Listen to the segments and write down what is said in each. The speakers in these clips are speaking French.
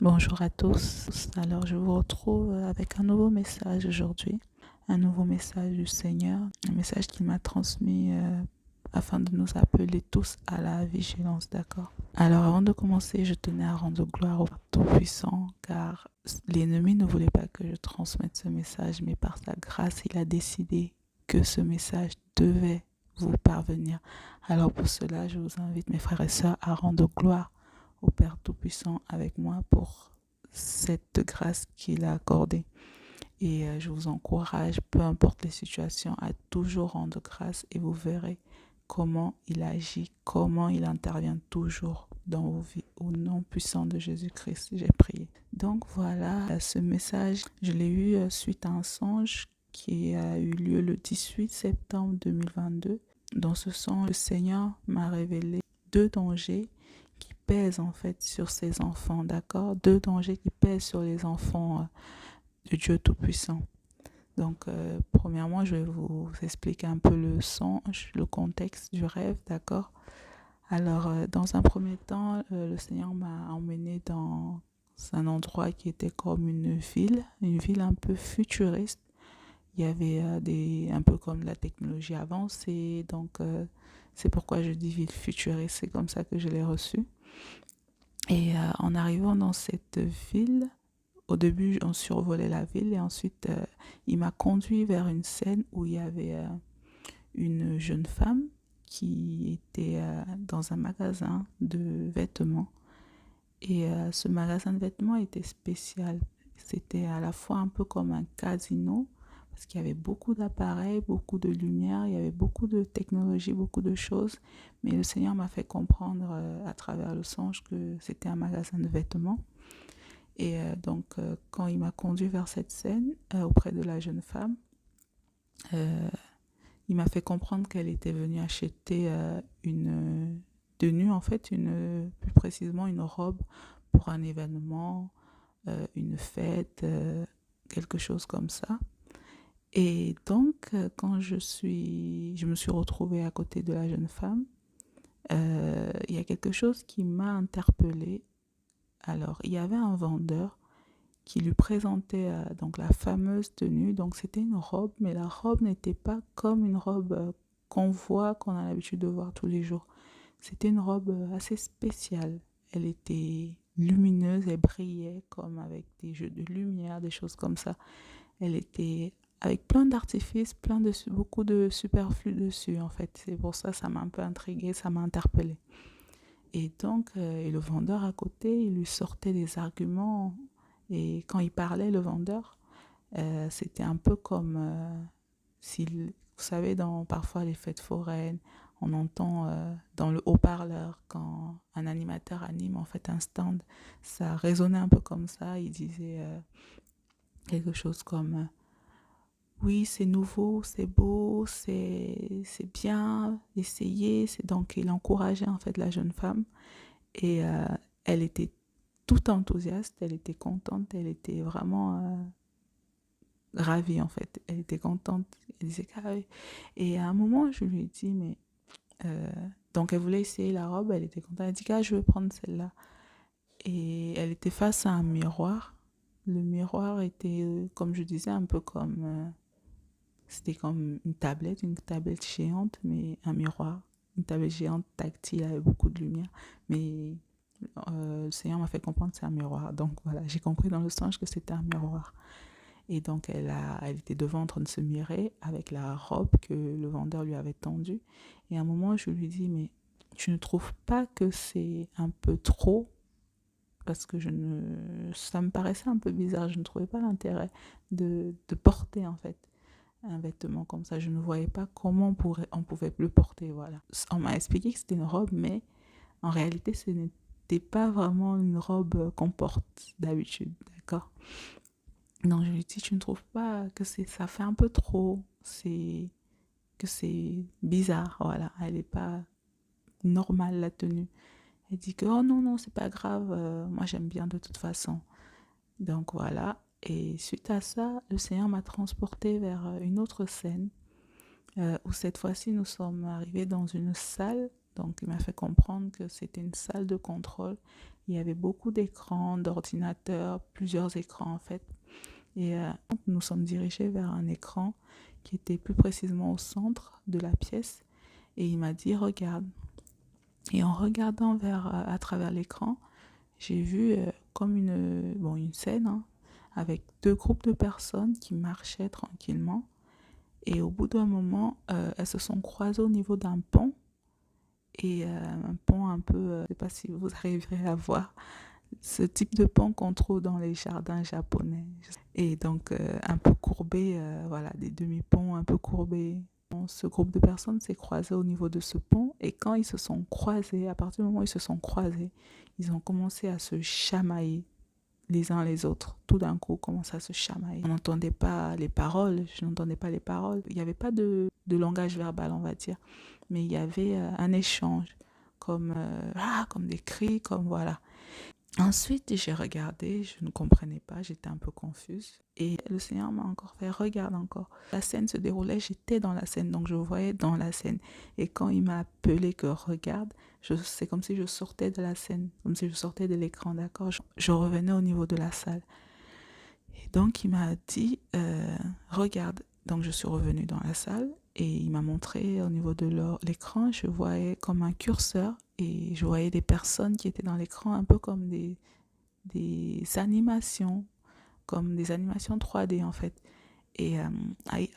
Bonjour à tous. Alors, je vous retrouve avec un nouveau message aujourd'hui, un nouveau message du Seigneur, un message qu'il m'a transmis afin de nous appeler tous à la vigilance, d'accord? Alors, avant de commencer, je tenais à rendre gloire au Tout-Puissant, car l'ennemi ne voulait pas que je transmette ce message, mais par sa grâce, il a décidé que ce message devait vous parvenir. Alors, pour cela, je vous invite, mes frères et sœurs, à rendre gloire au Père Tout-Puissant avec moi pour cette grâce qu'il a accordée. Et je vous encourage, peu importe les situations, à toujours rendre grâce et vous verrez comment il agit, comment il intervient toujours dans vos vies. Au nom puissant de Jésus-Christ, j'ai prié. Donc voilà, ce message, je l'ai eu suite à un songe qui a eu lieu le 18 septembre 2022. Dans ce songe, le Seigneur m'a révélé deux dangers qui pèsent en fait sur ses enfants, d'accord? Deux dangers qui pèsent sur les enfants de Dieu Tout-Puissant. Donc, premièrement, je vais vous expliquer un peu le songe, le contexte du rêve, d'accord? Alors, dans un premier temps, le Seigneur m'a emmené dans un endroit qui était comme une ville un peu futuriste. Il y avait un peu comme la technologie avancée, donc c'est pourquoi je dis ville futuriste, c'est comme ça que je l'ai reçu. Et en arrivant dans cette ville, au début, on survolait la ville et ensuite, il m'a conduit vers une scène où il y avait une jeune femme qui était dans un magasin de vêtements. Et ce magasin de vêtements était spécial. C'était à la fois un peu comme un casino, parce qu'il y avait beaucoup d'appareils, beaucoup de lumière, il y avait beaucoup de technologie, beaucoup de choses. Mais le Seigneur m'a fait comprendre à travers le songe que c'était un magasin de vêtements. Et donc, quand il m'a conduit vers cette scène, auprès de la jeune femme, euh, il m'a fait comprendre qu'elle était venue acheter une tenue, en fait, plus précisément une robe pour un événement, une fête, quelque chose comme ça. Et donc, quand je me suis retrouvée à côté de la jeune femme, il y a quelque chose qui m'a interpellée. Alors, il y avait un vendeur qui lui présentait donc la fameuse tenue. Donc c'était une robe, mais la robe n'était pas comme une robe qu'on a l'habitude de voir tous les jours. C'était une robe assez spéciale. Elle était lumineuse, elle brillait comme avec des jeux de lumière, des choses comme ça. Elle était avec plein d'artifices, beaucoup de superflu dessus en fait. C'est pour ça que ça m'a un peu intriguée, ça m'a interpellée. Et donc, et le vendeur à côté, il lui sortait des arguments. Et quand il parlait, le vendeur, c'était un peu comme s'il, vous savez, dans parfois les fêtes foraines, on entend dans le haut-parleur quand un animateur anime en fait un stand, ça résonnait un peu comme ça. Il disait quelque chose comme oui, c'est nouveau, c'est beau, c'est bien, essayez. Donc il encourageait en fait la jeune femme et elle était toute enthousiaste, elle était contente, elle était vraiment ravie en fait. Elle était contente, elle disait ah oui. Et à un moment, je lui ai dit, mais euh, donc elle voulait essayer la robe, elle était contente, elle dit ah je veux prendre celle-là. Et elle était face à un miroir. Le miroir était, comme je disais, un peu comme, c'était comme une tablette géante, mais un miroir. Une tablette géante tactile avec beaucoup de lumière. Mais le Seigneur m'a fait comprendre que c'est un miroir. Donc voilà, j'ai compris dans le songe que c'était un miroir. Et donc elle était devant en train de se mirer avec la robe que le vendeur lui avait tendue. Et à un moment, je lui dis, mais tu ne trouves pas que c'est un peu trop? Parce que ça me paraissait un peu bizarre. Je ne trouvais pas l'intérêt de porter en fait un vêtement comme ça. Je ne voyais pas comment on pouvait le porter. Voilà. On m'a expliqué que c'était une robe, mais en réalité, ce n'était pas vraiment une robe qu'on porte d'habitude. D'accord? Non, je lui dis, tu ne trouves pas que ça fait un peu trop, que c'est bizarre, voilà, elle n'est pas normale la tenue. Elle dit que, oh non, non, c'est pas grave, moi j'aime bien de toute façon. Donc voilà, et suite à ça, le Seigneur m'a transporté vers une autre scène, où cette fois-ci nous sommes arrivés dans une salle, donc il m'a fait comprendre que c'était une salle de contrôle, Il y avait beaucoup d'écrans, d'ordinateurs, plusieurs écrans en fait. Et nous sommes dirigés vers un écran qui était plus précisément au centre de la pièce. Et il m'a dit, regarde. Et en regardant à travers l'écran, j'ai vu comme une scène, hein, avec deux groupes de personnes qui marchaient tranquillement. Et au bout d'un moment, elles se sont croisées au niveau d'un pont. Et un pont un peu, je ne sais pas si vous arriverez à voir, ce type de pont qu'on trouve dans les jardins japonais. Et donc un peu courbé, voilà, des demi-ponts un peu courbés. Ce groupe de personnes s'est croisé au niveau de ce pont et quand ils se sont croisés, à partir du moment où ils se sont croisés, ils ont commencé à se chamailler les uns les autres. Tout d'un coup, commence à se chamailler. On n'entendait pas les paroles, je n'entendais pas les paroles. Il n'y avait pas de langage verbal, on va dire, mais il y avait un échange, comme des cris, comme voilà. Ensuite, j'ai regardé, je ne comprenais pas, j'étais un peu confuse. Et le Seigneur m'a encore fait, regarde encore. La scène se déroulait, j'étais dans la scène, donc je voyais dans la scène. Et quand il m'a appelé que regarde, c'est comme si je sortais de la scène, comme si je sortais de l'écran, d'accord? Je revenais au niveau de la salle. Et donc il m'a dit, regarde. Donc je suis revenue dans la salle et il m'a montré au niveau de l'écran, je voyais comme un curseur et je voyais des personnes qui étaient dans l'écran un peu comme des animations, comme des animations 3D en fait. Et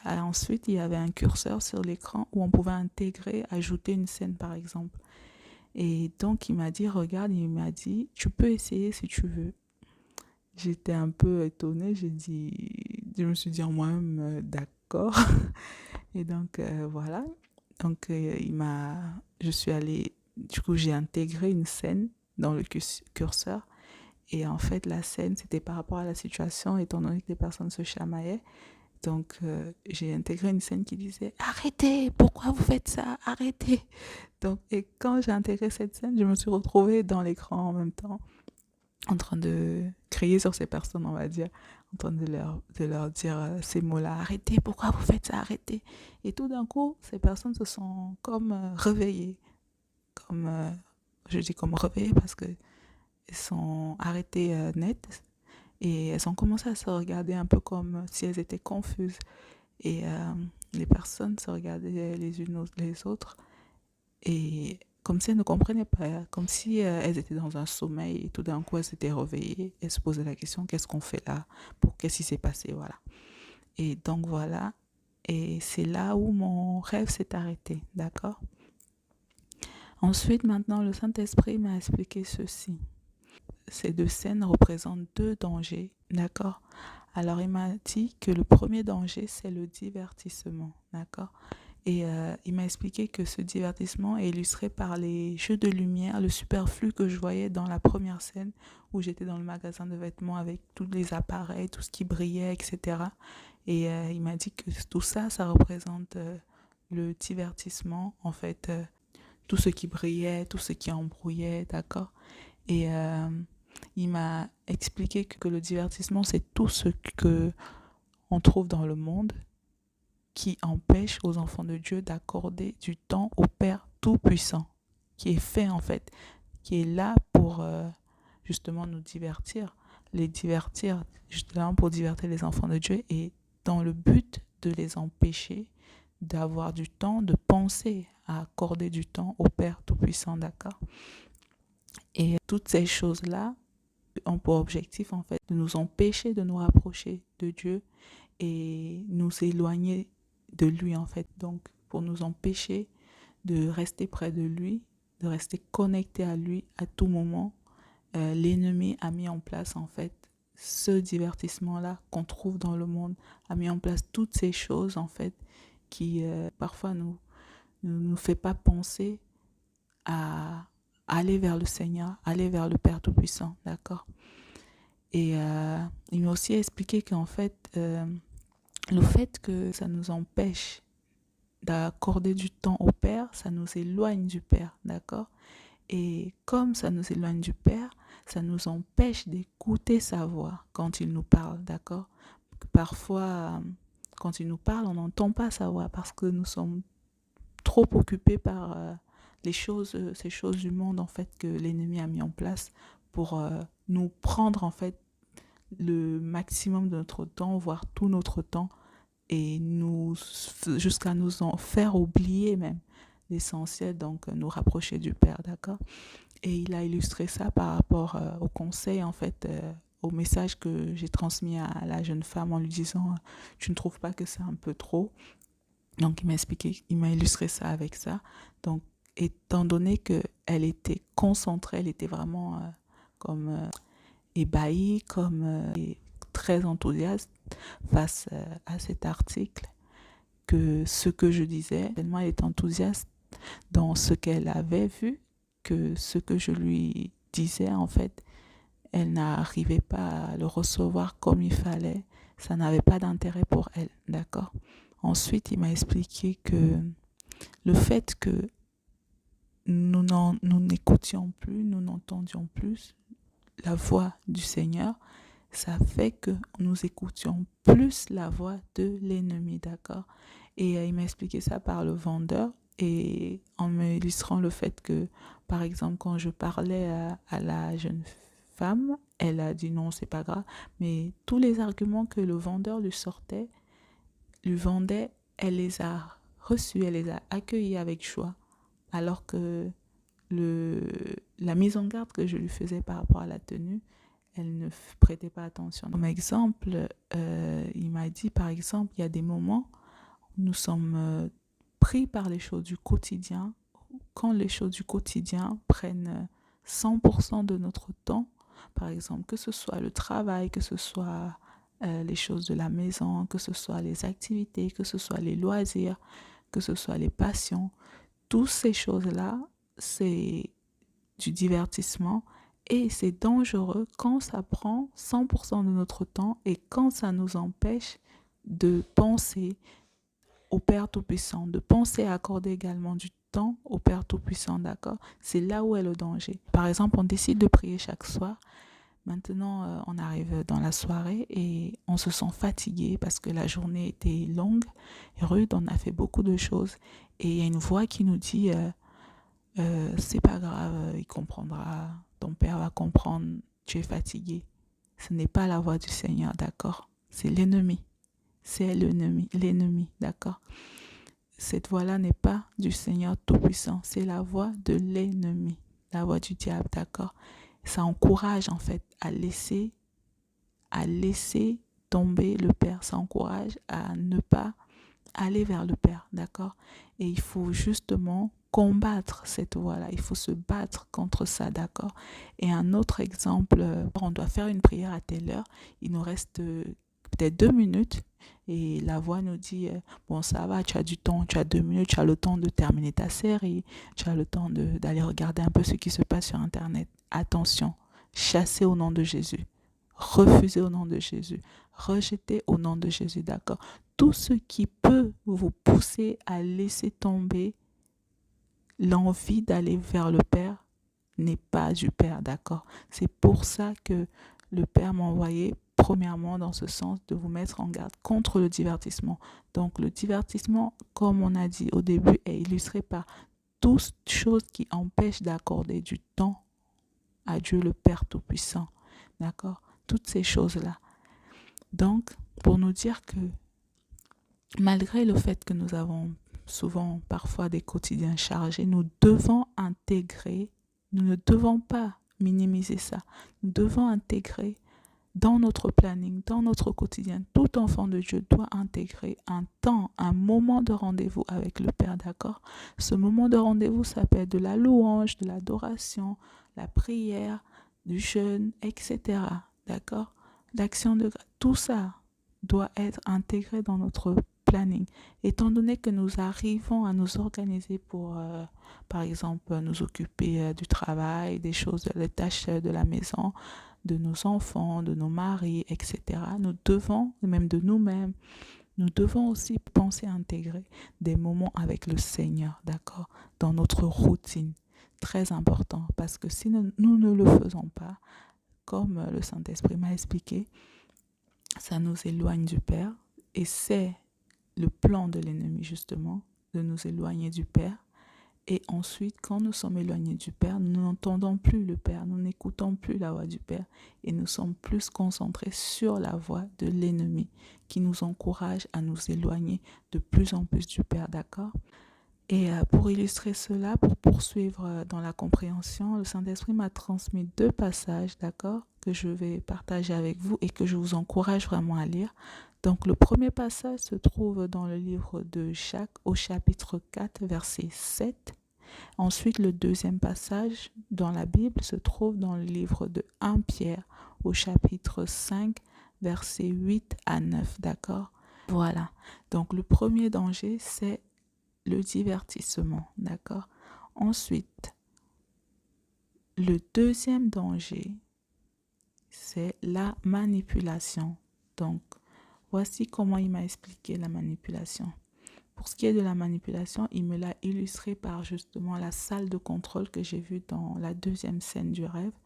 ensuite, il y avait un curseur sur l'écran où on pouvait intégrer, ajouter une scène par exemple. Et donc il m'a dit, regarde, il m'a dit, tu peux essayer si tu veux. J'étais un peu étonnée, je me suis dit en moi-même, d'accord. Et donc voilà, donc je suis allée, du coup j'ai intégré une scène dans le curseur et en fait la scène c'était par rapport à la situation étant donné que les personnes se chamaillaient. Donc j'ai intégré une scène qui disait arrêtez, pourquoi vous faites ça, arrêtez. Donc et quand j'ai intégré cette scène, je me suis retrouvée dans l'écran en même temps en train de crier sur ces personnes, on va dire, en train de leur dire ces mots-là, arrêtez, pourquoi vous faites ça, arrêtez. Et tout d'un coup, ces personnes se sont comme réveillées, comme, je dis comme réveillées parce qu'elles sont arrêtées net et elles ont commencé à se regarder un peu comme si elles étaient confuses. Et les personnes se regardaient les unes les autres et comme si elles ne comprenaient pas, comme si elles étaient dans un sommeil et tout d'un coup elles s'étaient réveillées, elles se posaient la question qu'est-ce qu'on fait là, qu'est-ce qui s'est passé, voilà. Et donc voilà, et c'est là où mon rêve s'est arrêté, d'accord. Ensuite, maintenant, le Saint-Esprit m'a expliqué ceci. Ces deux scènes représentent deux dangers, d'accord. Alors il m'a dit que le premier danger c'est le divertissement, d'accord. Et il m'a expliqué que ce divertissement est illustré par les jeux de lumière, le superflu que je voyais dans la première scène où j'étais dans le magasin de vêtements avec tous les appareils, tout ce qui brillait, etc. Et il m'a dit que tout ça, ça représente le divertissement, en fait, tout ce qui brillait, tout ce qui embrouillait, d'accord. Et il m'a expliqué que le divertissement, c'est tout ce que on trouve dans le monde qui empêche aux enfants de Dieu d'accorder du temps au Père Tout-Puissant, qui est fait en fait, qui est là pour justement nous divertir, les divertir, justement pour divertir les enfants de Dieu et dans le but de les empêcher d'avoir du temps, de penser à accorder du temps au Père Tout-Puissant, d'accord. Et toutes ces choses-là ont pour objectif en fait de nous empêcher de nous rapprocher de Dieu et nous éloigner de lui en fait. Donc pour nous empêcher de rester près de lui, de rester connecté à lui à tout moment, l'ennemi a mis en place en fait ce divertissement-là qu'on trouve dans le monde, a mis en place toutes ces choses en fait qui parfois nous fait pas penser à aller vers le Seigneur, aller vers le Père Tout-Puissant, d'accord. Et il m'a aussi expliqué qu'en fait, le fait que ça nous empêche d'accorder du temps au Père, ça nous éloigne du Père, d'accord. Et comme ça nous éloigne du Père, ça nous empêche d'écouter sa voix quand il nous parle, d'accord. Parfois, quand il nous parle, on n'entend pas sa voix parce que nous sommes trop occupés par ces choses du monde en fait que l'ennemi a mis en place pour nous prendre en fait le maximum de notre temps, voire tout notre temps, et jusqu'à nous en faire oublier même l'essentiel, donc nous rapprocher du Père, d'accord? Et il a illustré ça par rapport au conseil, en fait, au message que j'ai transmis à la jeune femme en lui disant tu ne trouves pas que c'est un peu trop? Donc il m'a illustré ça avec ça. Donc étant donné qu'elle était concentrée, elle était vraiment comme ébahie, comme très enthousiaste face à cet article, que ce que je disais, tellement elle est enthousiaste dans ce qu'elle avait vu, que ce que je lui disais, en fait, elle n'arrivait pas à le recevoir comme il fallait. Ça n'avait pas d'intérêt pour elle, d'accord? Ensuite, il m'a expliqué que le fait que nous n'écoutions plus, nous n'entendions plus la voix du Seigneur, ça fait que nous écoutions plus la voix de l'ennemi, d'accord? Et il m'a expliqué ça par le vendeur et en m'illustrant le fait que, par exemple, quand je parlais à la jeune femme, elle a dit non, c'est pas grave, mais tous les arguments que le vendeur lui vendait, elle les a reçus, elle les a accueillis avec joie, alors que la mise en garde que je lui faisais par rapport à la tenue, elle ne prêtait pas attention. Comme exemple, il m'a dit, par exemple, il y a des moments où nous sommes pris par les choses du quotidien. Quand les choses du quotidien prennent 100% de notre temps, par exemple, que ce soit le travail, que ce soit les choses de la maison, que ce soit les activités, que ce soit les loisirs, que ce soit les passions, toutes ces choses-là, c'est du divertissement et c'est dangereux quand ça prend 100% de notre temps et quand ça nous empêche de penser au Père Tout-Puissant, de penser à accorder également du temps au Père Tout-Puissant, d'accord? C'est là où est le danger. Par exemple, on décide de prier chaque soir. Maintenant, on arrive dans la soirée et on se sent fatigué parce que la journée était longue et rude, on a fait beaucoup de choses. Et il y a une voix qui nous dit c'est pas grave, il comprendra, ton père va comprendre, tu es fatigué. Ce n'est pas la voix du Seigneur, d'accord? C'est l'ennemi. C'est l'ennemi, d'accord? Cette voix-là n'est pas du Seigneur Tout-Puissant, c'est la voix de l'ennemi, la voix du diable, d'accord? Ça encourage en fait à laisser tomber le Père, ça encourage à ne pas aller vers le Père, d'accord? Et il faut justement combattre cette voie-là, il faut se battre contre ça, d'accord? Et un autre exemple, on doit faire une prière à telle heure, il nous reste peut-être 2 minutes et la voix nous dit, bon ça va, tu as du temps, tu as 2 minutes, tu as le temps de terminer ta série, tu as le temps d'aller regarder un peu ce qui se passe sur Internet. Attention, chassez au nom de Jésus, refusez au nom de Jésus, rejetez au nom de Jésus, d'accord? Tout ce qui peut vous pousser à laisser tomber l'envie d'aller vers le Père n'est pas du Père, d'accord? C'est pour ça que le Père m'a envoyé premièrement dans ce sens de vous mettre en garde contre le divertissement. Donc le divertissement, comme on a dit au début, est illustré par toutes choses qui empêchent d'accorder du temps à Dieu le Père Tout-Puissant, d'accord? Toutes ces choses-là. Donc, pour nous dire que malgré le fait que nous avons souvent parfois des quotidiens chargés, nous devons intégrer, nous ne devons pas minimiser ça, nous devons intégrer dans notre planning, dans notre quotidien, tout enfant de Dieu doit intégrer un temps, un moment de rendez-vous avec le Père, d'accord? Ce moment de rendez-vous, ça peut être de la louange, de l'adoration, la prière, du jeûne, etc., d'accord? L'action de grâce, tout ça doit être intégré dans notre planning. Étant donné que nous arrivons à nous organiser pour, par exemple, nous occuper du travail, des choses, des tâches de la maison, de nos enfants, de nos maris, etc. Nous devons, même de nous-mêmes, nous devons aussi penser à intégrer des moments avec le Seigneur, d'accord, dans notre routine. Très important, parce que si nous ne le faisons pas, comme le Saint-Esprit m'a expliqué, ça nous éloigne du Père et c'est le plan de l'ennemi justement de nous éloigner du Père Et ensuite, quand nous sommes éloignés du Père, nous n'entendons plus le Père, nous n'écoutons plus la voix du Père et nous sommes plus concentrés sur la voix de l'ennemi qui nous encourage à nous éloigner de plus en plus du Père, d'accord? Et pour illustrer cela, pour poursuivre dans la compréhension, le Saint-Esprit m'a transmis 2 passages, d'accord, que je vais partager avec vous et que je vous encourage vraiment à lire. Donc, le premier passage se trouve dans le livre de Jacques au chapitre 4, verset 7. Ensuite, le deuxième passage dans la Bible se trouve dans le livre de 1 Pierre au chapitre 5, verset 8 à 9, d'accord? Voilà. Donc, le premier danger, c'est le divertissement, d'accord? Ensuite, le deuxième danger, c'est la manipulation. Donc, voici comment il m'a expliqué la manipulation. Pour ce qui est de la manipulation, il me l'a illustré par justement la salle de contrôle que j'ai vue dans la deuxième scène du rêve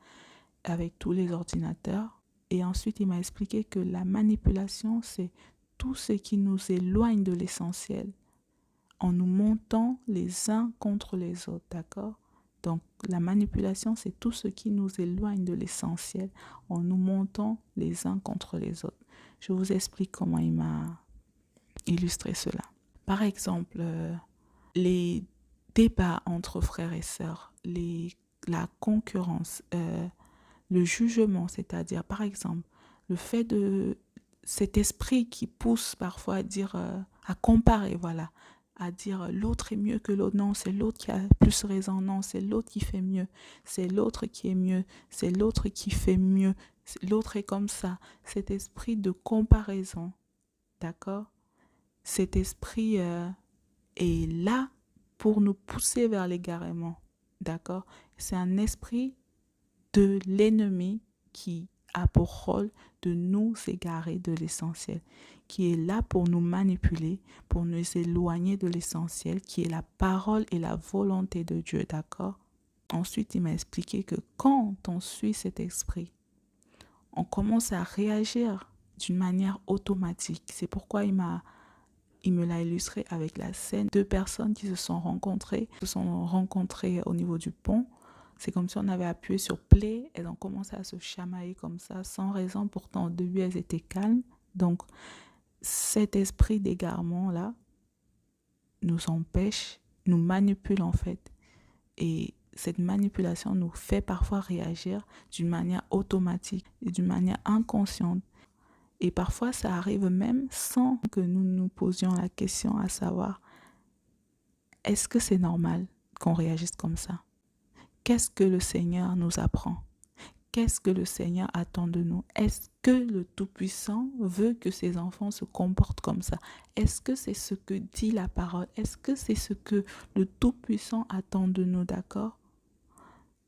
avec tous les ordinateurs. Et ensuite, il m'a expliqué que la manipulation, c'est tout ce qui nous éloigne de l'essentiel en nous montant les uns contre les autres, d'accord? Donc, la manipulation, c'est tout ce qui nous éloigne de l'essentiel en nous montant les uns contre les autres. Je vous explique comment il m'a illustré cela. Par exemple, les débats entre frères et sœurs, la concurrence, le jugement, c'est-à-dire, par exemple, le fait de cet esprit qui pousse parfois à dire, à comparer, voilà, à dire l'autre est mieux que l'autre, non, c'est l'autre qui a plus raison, non, c'est l'autre qui fait mieux, c'est l'autre qui est mieux, c'est l'autre qui fait mieux, l'autre est comme ça, cet esprit de comparaison, d'accord? Cet esprit est là pour nous pousser vers l'égarement, d'accord? C'est un esprit de l'ennemi qui a pour rôle de nous égarer de l'essentiel, qui est là pour nous manipuler, pour nous éloigner de l'essentiel, qui est la parole et la volonté de Dieu, d'accord? Ensuite, il m'a expliqué que quand on suit cet esprit, on commence à réagir d'une manière automatique. C'est pourquoi il me l'a illustré avec la scène. 2 personnes qui se sont rencontrées au niveau du pont. C'est comme si on avait appuyé sur play. Elles ont commencé à se chamailler comme ça, sans raison. Pourtant, au début, elles étaient calmes. Donc, cet esprit d'égarement-là nous empêche, nous manipule en fait. Et cette manipulation nous fait parfois réagir d'une manière automatique et d'une manière inconsciente. Et parfois, ça arrive même sans que nous nous posions la question à savoir, est-ce que c'est normal qu'on réagisse comme ça? Qu'est-ce que le Seigneur nous apprend? Qu'est-ce que le Seigneur attend de nous? Est-ce que le Tout-Puissant veut que ses enfants se comportent comme ça? Est-ce que c'est ce que dit la parole? Est-ce que c'est ce que le Tout-Puissant attend de nous, d'accord?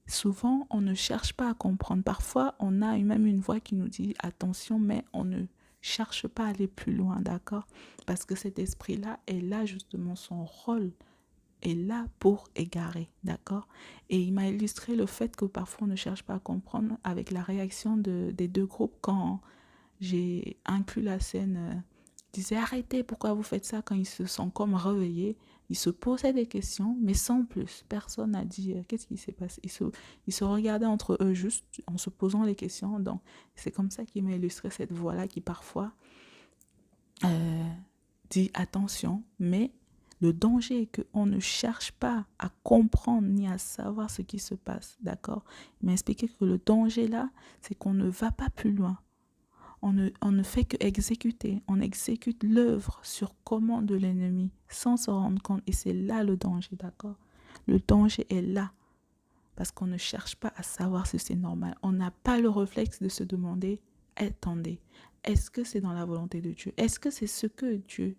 Souvent, on ne cherche pas à comprendre. Parfois, on a même une voix qui nous dit attention, mais on ne cherche pas à aller plus loin, d'accord? Parce que cet esprit-là est là justement, son rôle est là pour égarer, d'accord? Et il m'a illustré le fait que parfois on ne cherche pas à comprendre avec la réaction des 2 groupes quand j'ai inclus la scène. Ils disaient arrêtez, pourquoi vous faites ça? Quand ils se sont comme réveillés, ils se posaient des questions, mais sans plus. Personne n'a dit qu'est-ce qui s'est passé. Ils se regardaient entre eux juste en se posant les questions. Donc, c'est comme ça qu'il m'a illustré cette voix-là qui parfois dit attention, mais le danger est qu'on ne cherche pas à comprendre ni à savoir ce qui se passe, d'accord? Il m'a expliqué que le danger là, c'est qu'on ne va pas plus loin. On ne fait que exécuter. On exécute l'œuvre sur commande de l'ennemi sans se rendre compte. Et c'est là le danger, d'accord? Le danger est là parce qu'on ne cherche pas à savoir si c'est normal. On n'a pas le réflexe de se demander, attendez, est-ce que c'est dans la volonté de Dieu? Est-ce que c'est ce que Dieu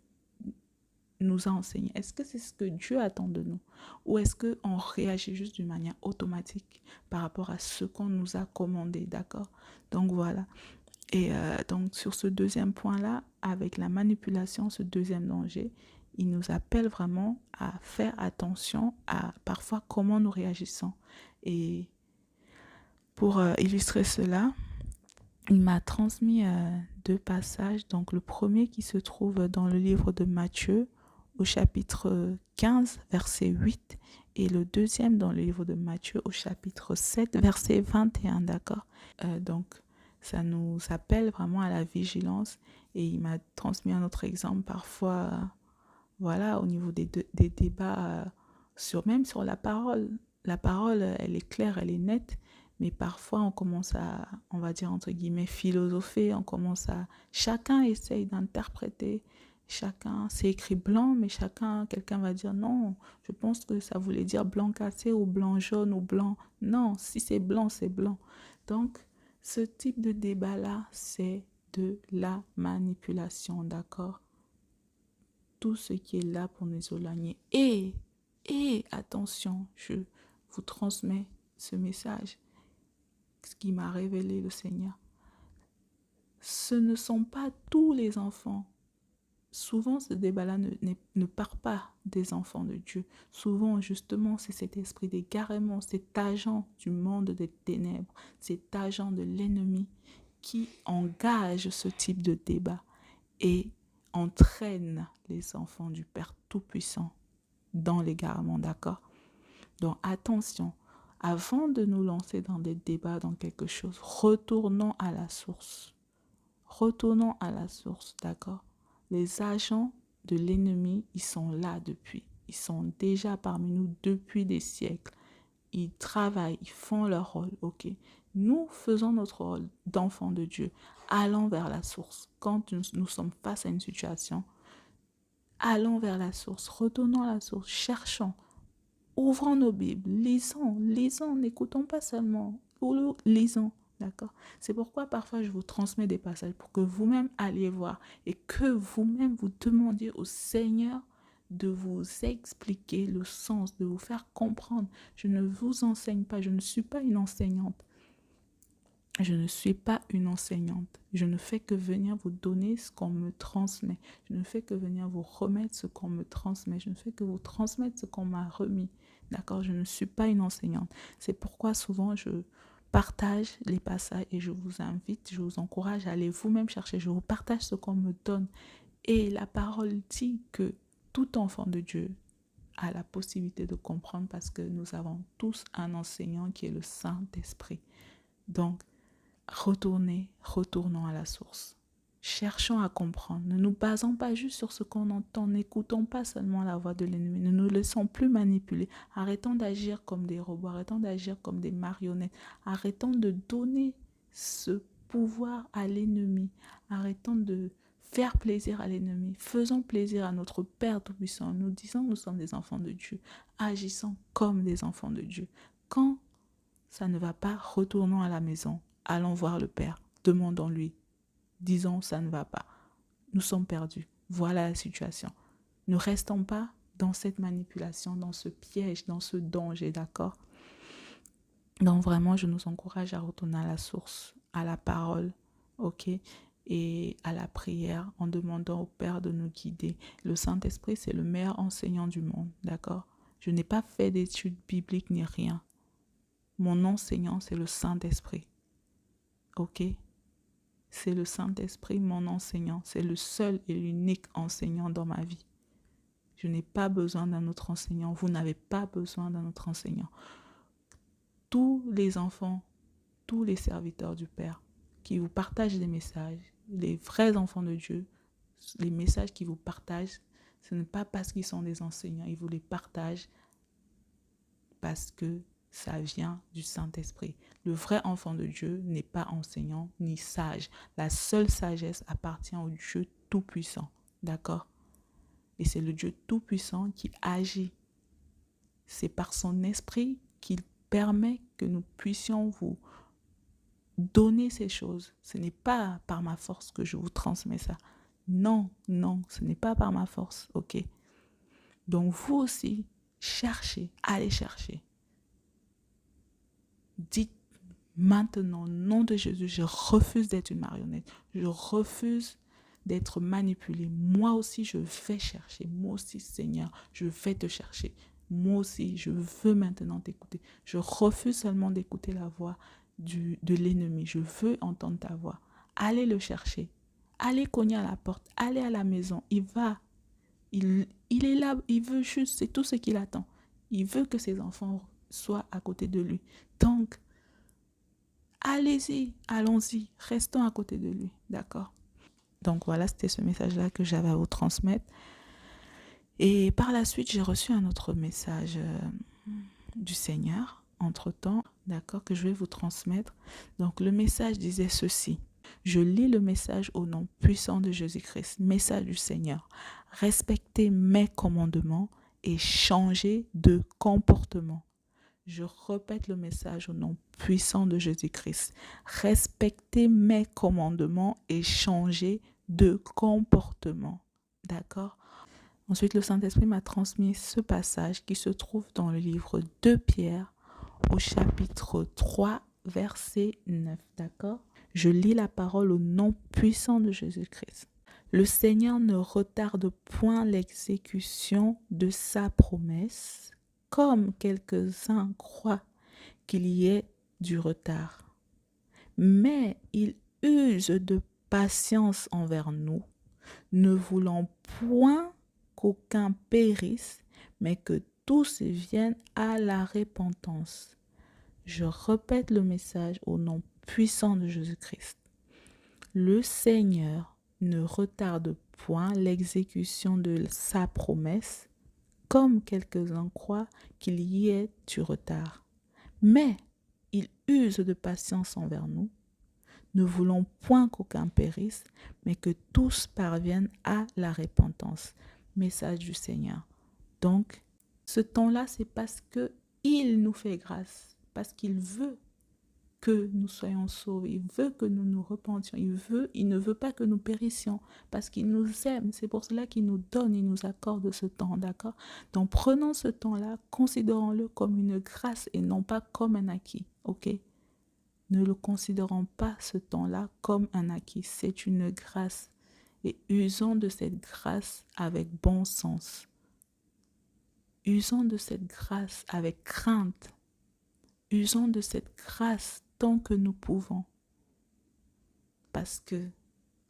nous a enseigné? Est-ce que c'est ce que Dieu attend de nous? Ou est-ce qu'on réagit juste d'une manière automatique par rapport à ce qu'on nous a commandé, d'accord? Donc voilà. Et donc sur ce deuxième point-là, avec la manipulation, ce deuxième danger, il nous appelle vraiment à faire attention à parfois comment nous réagissons. Et pour illustrer cela, il m'a transmis 2 passages. Donc le premier qui se trouve dans le livre de Matthieu au chapitre 15, verset 8 Et le deuxième dans le livre de Matthieu au chapitre 7, verset 21, d'accord? Donc, ça nous appelle vraiment à la vigilance. Et il m'a transmis un autre exemple parfois, voilà, au niveau des débats, même sur la parole. La parole, elle est claire, elle est nette, mais parfois on commence à, on va dire entre guillemets, philosopher, chacun essaye d'interpréter, chacun, c'est écrit blanc, mais quelqu'un va dire non, je pense que ça voulait dire blanc cassé ou blanc jaune ou blanc. Non, si c'est blanc, c'est blanc. Donc, ce type de débat-là, c'est de la manipulation, d'accord? Tout ce qui est là pour nous éloigner. Et attention, je vous transmets ce message, ce qui m'a révélé le Seigneur. Ce ne sont pas tous les enfants. Souvent, ce débat-là ne part pas des enfants de Dieu. Souvent, justement, c'est cet esprit d'égarement, cet agent du monde des ténèbres, cet agent de l'ennemi qui engage ce type de débat et entraîne les enfants du Père Tout-Puissant dans l'égarement, d'accord? Donc attention, avant de nous lancer dans des débats, dans quelque chose, retournons à la source. Retournons à la source, d'accord? Les agents de l'ennemi, ils sont là depuis. Ils sont déjà parmi nous depuis des siècles. Ils travaillent, ils font leur rôle, ok? Nous faisons notre rôle d'enfants de Dieu. Allons vers la source. Quand nous sommes face à une situation, allons vers la source, retournons à la source, cherchons, ouvrons nos Bibles, lisons, n'écoutons pas seulement, lisons, d'accord? C'est pourquoi parfois je vous transmets des passages pour que vous-même alliez voir et que vous-même vous demandiez au Seigneur de vous expliquer le sens, de vous faire comprendre. Je ne vous enseigne pas, je ne suis pas une enseignante. Je ne suis pas une enseignante. Je ne fais que venir vous donner ce qu'on me transmet. Je ne fais que venir vous remettre ce qu'on me transmet. Je ne fais que vous transmettre ce qu'on m'a remis. D'accord? Je ne suis pas une enseignante. C'est pourquoi souvent je partage les passages et je vous invite, je vous encourage à aller vous-même chercher. Je vous partage ce qu'on me donne. Et la parole dit que tout enfant de Dieu a la possibilité de comprendre parce que nous avons tous un enseignant qui est le Saint-Esprit. Donc, retournons à la source. Cherchons à comprendre. Ne nous basons pas juste sur ce qu'on entend. N'écoutons pas seulement la voix de l'ennemi. Ne nous laissons plus manipuler. Arrêtons d'agir comme des robots. Arrêtons d'agir comme des marionnettes. Arrêtons de donner ce pouvoir à l'ennemi. Arrêtons de faire plaisir à l'ennemi. Faisons plaisir à notre Père Tout-Puissant. Nous disons que nous sommes des enfants de Dieu. Agissons comme des enfants de Dieu. Quand ça ne va pas, retournons à la maison. Allons voir le Père, demandons-lui, disons ça ne va pas, nous sommes perdus, voilà la situation. Ne restons pas dans cette manipulation, dans ce piège, dans ce danger, d'accord? Donc vraiment, je nous encourage à retourner à la source, à la parole, ok? Et à la prière en demandant au Père de nous guider. Le Saint-Esprit, c'est le meilleur enseignant du monde, d'accord? Je n'ai pas fait d'études bibliques ni rien. Mon enseignant, c'est le Saint-Esprit. Ok, c'est le Saint-Esprit, mon enseignant. C'est le seul et l'unique enseignant dans ma vie. Je n'ai pas besoin d'un autre enseignant. Vous n'avez pas besoin d'un autre enseignant. Tous les enfants, tous les serviteurs du Père qui vous partagent des messages, les vrais enfants de Dieu, les messages qu'ils vous partagent, ce n'est pas parce qu'ils sont des enseignants. Ils vous les partagent parce que ça vient du Saint-Esprit. Le vrai enfant de Dieu n'est pas enseignant ni sage. La seule sagesse appartient au Dieu Tout-Puissant. D'accord? Et c'est le Dieu Tout-Puissant qui agit. C'est par son esprit qu'il permet que nous puissions vous donner ces choses. Ce n'est pas par ma force que je vous transmets ça. Non, ce n'est pas par ma force. Ok? Donc vous aussi, cherchez, allez chercher. Dites maintenant, au nom de Jésus, je refuse d'être une marionnette. Je refuse d'être manipulée. Moi aussi, je vais chercher. Moi aussi, Seigneur, je vais te chercher. Moi aussi, je veux maintenant t'écouter. Je refuse seulement d'écouter la voix de l'ennemi. Je veux entendre ta voix. Allez le chercher. Allez cogner à la porte. Allez à la maison. Il va. Il est là. Il veut juste. C'est tout ce qu'il attend. Il veut que ses enfants soient à côté de lui. Donc, allons-y, restons à côté de lui, d'accord? Donc voilà, c'était ce message-là que j'avais à vous transmettre. Et par la suite, j'ai reçu un autre message du Seigneur, entre-temps, d'accord, que je vais vous transmettre. Donc le message disait ceci. Je lis le message au nom puissant de Jésus-Christ. Message du Seigneur. Respectez mes commandements et changez de comportement. Je répète le message au nom puissant de Jésus-Christ. Respectez mes commandements et changez de comportement. D'accord? Ensuite, le Saint-Esprit m'a transmis ce passage qui se trouve dans le livre de Pierre au chapitre 3, verset 9. D'accord? Je lis la parole au nom puissant de Jésus-Christ. Le Seigneur ne retarde point l'exécution de sa promesse, comme quelques-uns croient qu'il y ait du retard. Mais il use de patience envers nous, ne voulant point qu'aucun périsse, mais que tous viennent à la repentance. Je répète le message au nom puissant de Jésus-Christ. Le Seigneur ne retarde point l'exécution de sa promesse, comme quelques-uns croient qu'il y ait du retard. Mais il use de patience envers nous, ne voulant point qu'aucun périsse, mais que tous parviennent à la repentance. Message du Seigneur. Donc, ce temps-là, c'est parce qu'il nous fait grâce, parce qu'il veut que nous soyons sauvés, il veut que nous nous repentions, il ne veut pas que nous périssions, parce qu'il nous aime, c'est pour cela qu'il nous donne, il nous accorde ce temps, d'accord? Donc prenons ce temps-là, considérons-le comme une grâce et non pas comme un acquis, ok? Ne le considérons pas ce temps-là comme un acquis, c'est une grâce, et usons de cette grâce avec bon sens. Usons de cette grâce avec crainte. Usons de cette grâce tant que nous pouvons. Parce que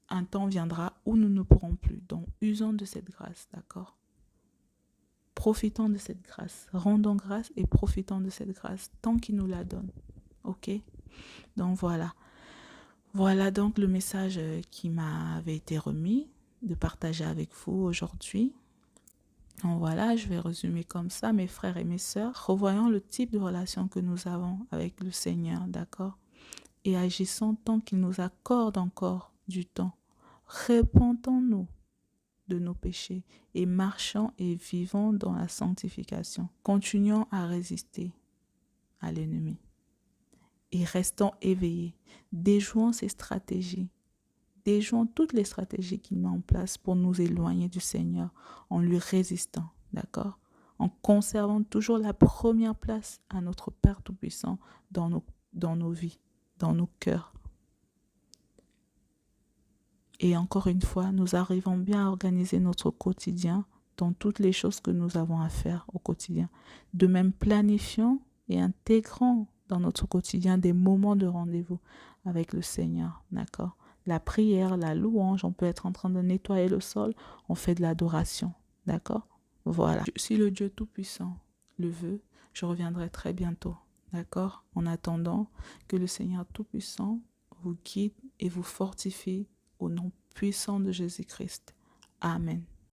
un temps viendra où nous ne pourrons plus. Donc, usons de cette grâce, d'accord? Profitons de cette grâce. Rendons grâce et profitons de cette grâce tant qu'il nous la donne. Ok? Donc, voilà. Voilà donc le message qui m'avait été remis de partager avec vous aujourd'hui. Donc voilà, je vais résumer comme ça, mes frères et mes sœurs. Revoyons le type de relation que nous avons avec le Seigneur, d'accord? Et agissons tant qu'il nous accorde encore du temps. Repentons-nous de nos péchés et marchons et vivons dans la sanctification. Continuons à résister à l'ennemi et restons éveillés. Déjouons ces stratégies. Déjouons toutes les stratégies qu'il met en place pour nous éloigner du Seigneur en lui résistant, d'accord? En conservant toujours la première place à notre Père Tout-Puissant dans nos vies, dans nos cœurs. Et encore une fois, nous arrivons bien à organiser notre quotidien dans toutes les choses que nous avons à faire au quotidien. De même, planifions et intégrons dans notre quotidien des moments de rendez-vous avec le Seigneur, d'accord? La prière, la louange, on peut être en train de nettoyer le sol, on fait de l'adoration, d'accord? Voilà. Si le Dieu Tout-Puissant le veut, je reviendrai très bientôt, d'accord? En attendant, que le Seigneur Tout-Puissant vous guide et vous fortifie au nom puissant de Jésus-Christ. Amen.